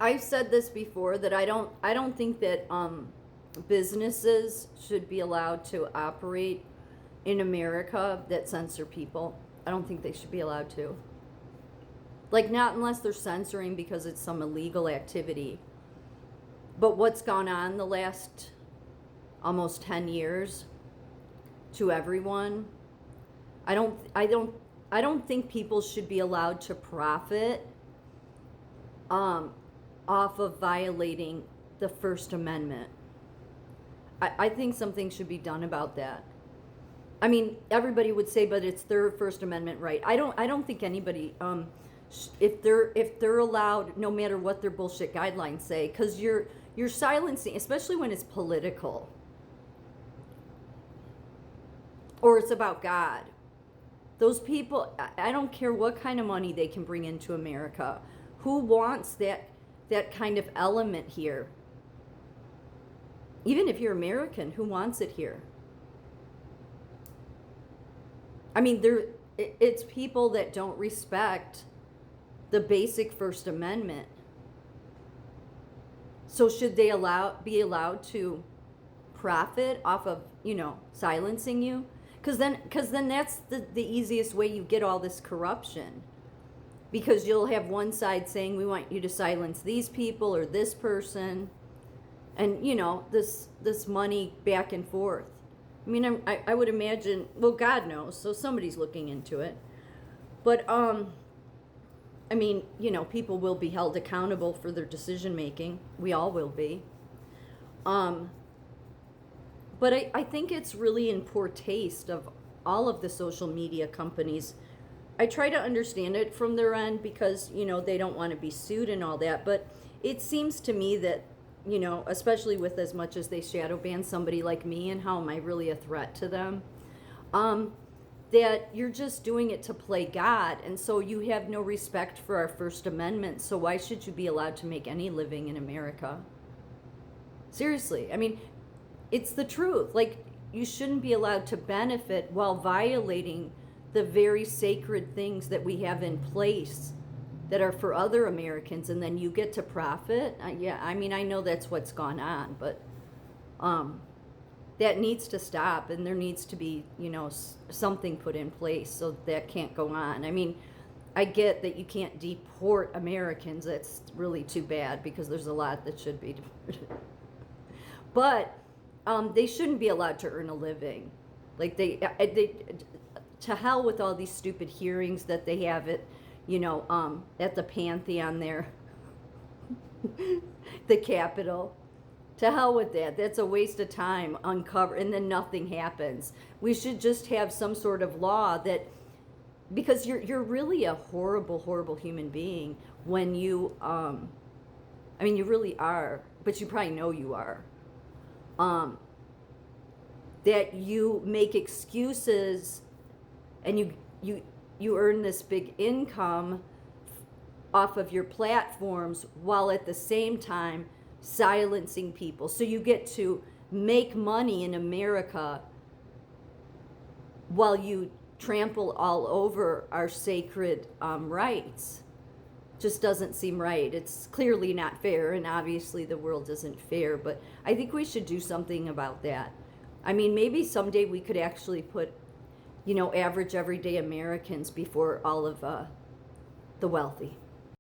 I've said this before that I don't think that businesses should be allowed to operate in America that censor people. I don't think they should be allowed to. Like, not unless they're censoring because it's some illegal activity. But what's gone on the last almost 10 years to everyone, I don't think people should be allowed to profit off of violating the First Amendment. I think something should be done about that. I mean, everybody would say, but it's their First Amendment right. I don't think anybody, if they're allowed, no matter what their bullshit guidelines say, because you're silencing, especially when it's political or it's about God. Those people, I don't care what kind of money they can bring into America. Who wants that kind of element here? Even if you're American, who wants it here? I mean, it's people that don't respect the basic First Amendment. So should they be allowed to profit off of, silencing you? Because then that's the easiest way you get all this corruption. Because you'll have one side saying, we want you to silence these people or this person. And, this money back and forth. I mean, I would imagine, well, God knows, so somebody's looking into it. But, I mean, people will be held accountable for their decision making. We all will be. But I think it's really in poor taste of all of the social media companies. I try to understand it from their end because, they don't want to be sued and all that. But it seems to me that, especially with as much as they shadow ban somebody like me, and how am I really a threat to them, that you're just doing it to play God. And so you have no respect for our First Amendment. So why should you be allowed to make any living in America? Seriously. I mean, it's the truth. Like, you shouldn't be allowed to benefit while violating the very sacred things that we have in place that are for other Americans, and then you get to profit. Yeah, I mean, I know that's what's gone on, but that needs to stop, and there needs to be, something put in place so that can't go on. I mean, I get that you can't deport Americans. That's really too bad because there's a lot that should be deported. But they shouldn't be allowed to earn a living. Like, they to hell with all these stupid hearings that they have at the Pantheon there, the Capitol. To hell with that. That's a waste of time. Uncover, and then nothing happens. We should just have some sort of law that, because you're really a horrible, horrible human being when you, I mean, you really are, but you probably know you are. That you make excuses, and you earn this big income off of your platforms while at the same time silencing people. So you get to make money in America while you trample all over our sacred rights. Just doesn't seem right. It's clearly not fair, and obviously the world isn't fair, but I think we should do something about that. I mean, maybe someday we could actually put, average everyday Americans before all of the wealthy.